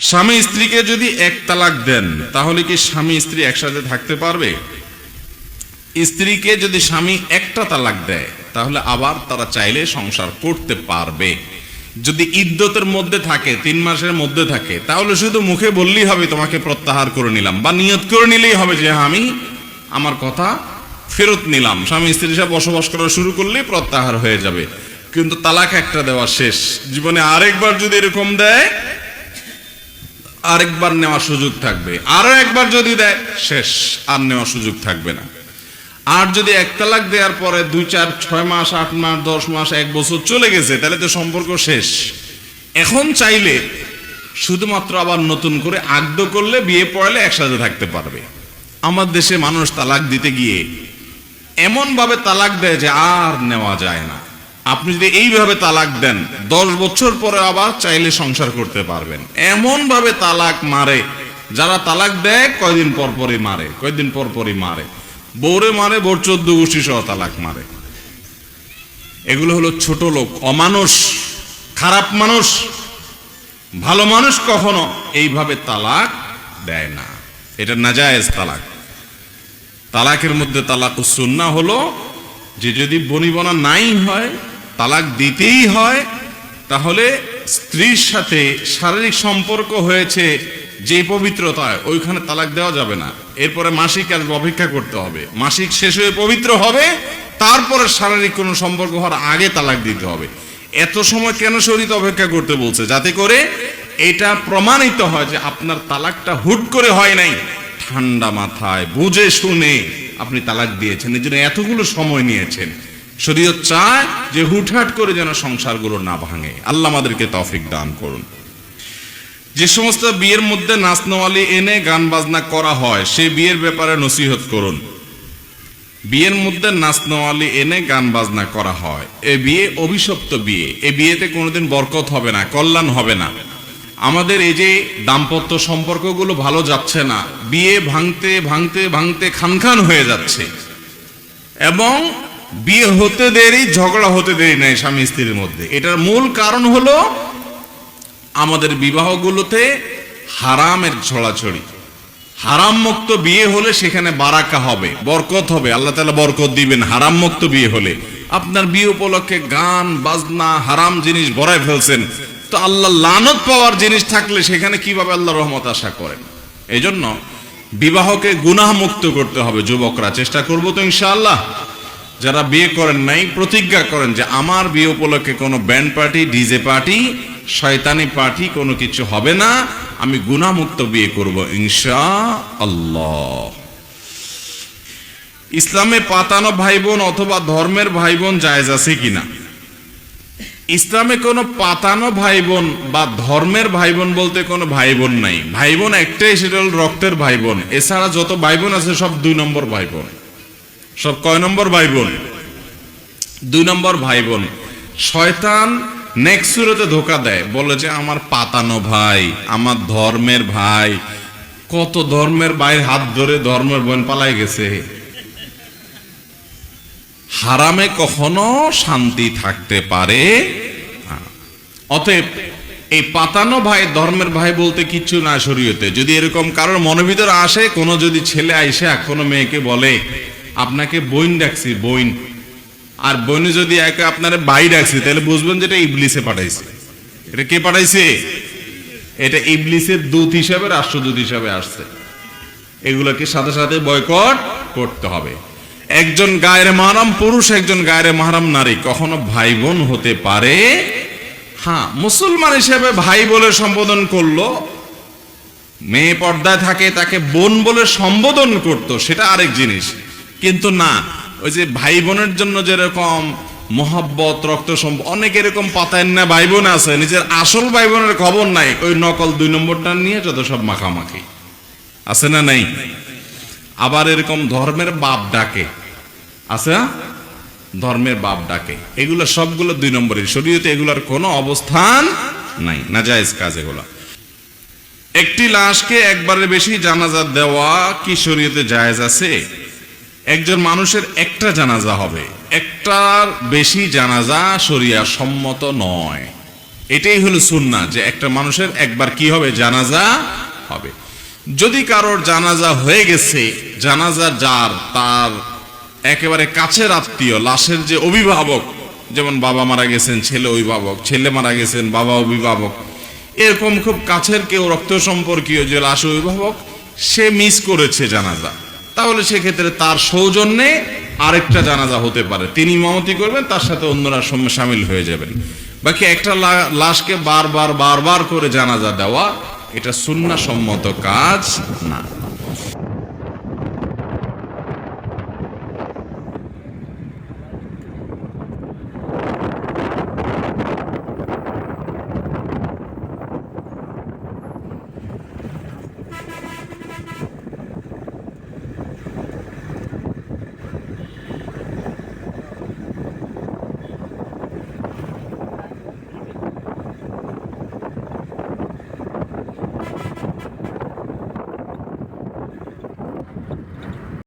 স্বামী স্ত্রীকে যদি এক তালাক দেন তাহলে কি স্বামী স্ত্রী একসাথে থাকতে পারবে? স্ত্রীকে যদি স্বামী একটা তালাক দেয় তাহলে আবার তারা চাইলে সংসার করতে পারবে। যদি ইদ্যতের মধ্যে থাকে, 3 মাসের মধ্যে থাকে, তাহলে শুধু মুখে বললেই হবে তোমাকে প্রত্যাহার করে নিলাম, বা নিয়ত করে নিলেই হবে যে আমি আমার কথা ফেরত নিলাম। স্বামী স্ত্রীর সাথে বসবাস করা শুরু করলে প্রত্যাহার হয়ে যাবে। কিন্তু তালাক একটা দেওয়া শেষ। জীবনে আরেকবার যদি এরকম দেয়, আরেকবার নেওয়ার সুযোগ থাকবে। আরো একবার যদি দেয়, শেষ, আর নেওয়ার সুযোগ থাকবে না। আর যদি এক তালাক দেওয়ার পরে 2, 4, 6 মাস, 8 মাস, 10 মাস, 1 বছর চলে গেছে, তাহলে তো সম্পর্ক শেষ। এখন চাইলে শুধুমাত্র আবার নতুন করে আগ্দ করলে, বিয়ে পড়ালে একসাথে থাকতে পারবে। আমার দেশে মানুষ তালাক দিতে গিয়ে এমন ভাবে তালাক দেয় যে আর নেওয়া যায় না। আপনি যদি এইভাবে তালাক দেন, 10 বছর পরে আবার চাইলে সংসার করতে পারবেন। এমন ভাবে তালাক মারে, যারা তালাক দেয় কয়দিন পর পরই মারে, বউরে মারে, বোর 14 গোষ্ঠী সহ তালাক মারে। এগুলো হলো ছোট লোক, অমানুষ, খারাপ মানুষ। ভালো মানুষ কখনো এইভাবে তালাক দেয় না। এটা নাজায়েজ তালাক। তালাকের মধ্যে তালাকুস সুন্নাহ হলো যে যদি বনিবনা নাই হয়, তালাক দিতেই হয়, তাহলে স্ত্রীর সাথে শারীরিক সম্পর্ক হয়েছে যে পবিত্রতায়, ওইখানে তালাক দেওয়া যাবে না। এরপরে মাসিক আর অপেক্ষা করতে হবে, মাসিক শেষ হয়ে পবিত্র হবে, তারপরে শারীরিক কোনো সম্পর্ক হওয়ার আগে তালাক দিতে হবে। এত সময় কেন শরীয়ত অপেক্ষা করতে বলছে? যাতে করে এটা প্রমাণিত হয় যে আপনার তালাকটা হুট করে হয় নাই, ঠান্ডা মাথায় বুঝে শুনে আপনি তালাক দিয়েছেন, এই জন্য এতগুলো সময় নিয়েছেন। শরীয়ত চায় যে হুটহাট করে যেন সংসারগুলো না ভাঙে। আল্লাহ আমাদেরকে তৌফিক দান করুন। যে সমস্ত বিয়ের মধ্যে নাচনওয়ালি এনে গান বাজনা করা হয়, সেই বিয়ের ব্যাপারে নসিহত করুন। বিয়ের মধ্যে নাচনওয়ালি এনে গান বাজনা করা হয়, এই বিয়ে অভিশপ্ত বিয়ে। এই বিয়েতে কোনোদিন বরকত হবে না, কল্যাণ হবে না। আমাদের এই যে দাম্পত্য সম্পর্কগুলো ভালো যাচ্ছে না, বিয়ে ভাঙতে ভাঙতে ভাঙতে খানখান হয়ে যাচ্ছে, এবং বিয়ে হতে দেরি, ঝগড়া হতে দেরি নাই স্বামী স্ত্রীর মধ্যে। এটার মূল কারণ হলো আমাদের বিবাহগুলোতে হারামের ছড়াছড়ি। হারাম মুক্ত বিয়ে হলে সেখানে বারাকা হবে, বরকত হবে, আল্লাহ তাআলা বরকত দিবেন। হারাম মুক্ত বিয়ে হলে আপনার বিয়ে উপলক্ষে গান বাজনা, হারাম জিনিস ভরায় ফেলছেন, তো আল্লাহ লানত পাওয়ার জিনিস থাকলে সেখানে কিভাবে আল্লাহ রহমত আশা করেন? এই জন্য বিবাহকে গুনাহ মুক্ত করতে হবে। যুবকরা চেষ্টা করবো তো ইনশাআল্লাহ। যারা বিয়ে করেন নাই, প্রতিজ্ঞা করেন যে আমার বিয়ে উপলক্ষে কোনো ব্যান্ড পার্টি, ডিজে পার্টি, শয়তানি পার্টি কোনো কিছু হবে না, আমি গুনাহমুক্ত বিয়ে করব ইনশাআল্লাহ। ইসলামে পাতানো ভাই বোন অথবা ধর্মের ভাই বোন জায়েজ আছে কিনা? ইসলামে কোনো পাতানো ভাই বোন বা ধর্মের ভাই বোন বলতে কোনো ভাই বোন নাই। ভাই বোন একটাই, সেটা হল রক্তের ভাই বোন। এছাড়া যত ভাই বোন আছে সব 2 নম্বর ভাই বোন। সব কয় নম্বর ভাই বোন? 2 নম্বর ভাই বোন। শয়তান নেক্সট সুরতে ধোকা দেয়, বলে যে আমার পাতানো ভাই, আমার ধর্মের ভাই। কত ধর্মের ভাইয়ের হাত ধরে ধর্মের বোন পালাই গেছে। হারামে কখনো শান্তি থাকতে পারে। অতএব এই পাতানো ভাই, ধর্মের ভাই বলতে কিচ্ছু না শরীয়তে। যদি এরকম কারোর মনের ভিতরে আসে, কোনো যদি ছেলে আইসা কোনো মেয়েকে বলে আপনাকে বোন ডাকছি, বোন, আর বোনে যদি একে আপনার ভাই ডাকছি, তাহলে বুঝবেন যে এটা ইবলিসে পাঠাইছে। এটা কে পাঠাইছে? এটা ইবলিসের দূত হিসাবে, রাষ্ট্রদূত হিসাবে আসছে। এগুলোকে সাথে সাথে বয়কট করতে হবে। একজন গায়ের মাহরাম পুরুষ, একজন গায়ের মাহরাম নারী কখনো ভাই বোন হতে পারে। হ্যাঁ, মুসলমান হিসেবে ভাই বলে সম্বোধন করলো, মেয়ে পর্দায় থাকে তাকে বোন বলে সম্বোধন করত, সেটা আরেক জিনিস। কিন্তু না, ওই যে ভাই বোনের জন্য যেরকম মহব্বত, রক্ত সম্পর্ক, অনেক এরকম পাতায় না ভাই বোন আছে, নিজের আসল ভাই বোনের খবর নাই, ওই নকল 2 নম্বরটা নিয়ে যত সব মাখামাখি আছে না নাই? আবার এরকম ধর্মের বাপ ডাকে, আছে না? ধর্মের বাপ ডাকে, এগুলো সবগুলো 2 নম্বরের। শরীয়তে এগুলোর কোনো অবস্থান নাই, নাজায়েজ কাজ এগুলো। একটি লাশকে একবারের বেশি জানাজা দেওয়া কি শরীয়তে জায়েজ আছে? একজন মানুষের একটা জানাজা হবে, একটার বেশি জানাজা শরিয়া সম্মত নয়। এটাই হলো সুন্নাহ, যে একটা মানুষের একবার কি হবে, জানাজা হবে। যদি কারোর জানাজা হয়ে গেছে, জানাজা যার তার একেবারে কাছের আত্মীয়, লাশের যে অভিভাবক, যেমন বাবা মারা গেছেন ছেলে অভিভাবক, ছেলে মারা গেছেন বাবা অভিভাবক, এরকম খুব কাছের কেউ রক্ত সম্পর্কীয় যে লাশ অভিভাবক, সে মিস করেছে জানাজা, তাহলে সেক্ষেত্রে তার সৌজন্যে আরেকটা জানাজা হতে পারে, তিনি ইমামতি করবেন, তার সাথে অন্যরা শামিল হয়ে যাবেন। বাকি একটা লাশকে বারবার করে জানাজা দেওয়া, এটা সুন্নাহ সম্মত কাজ না।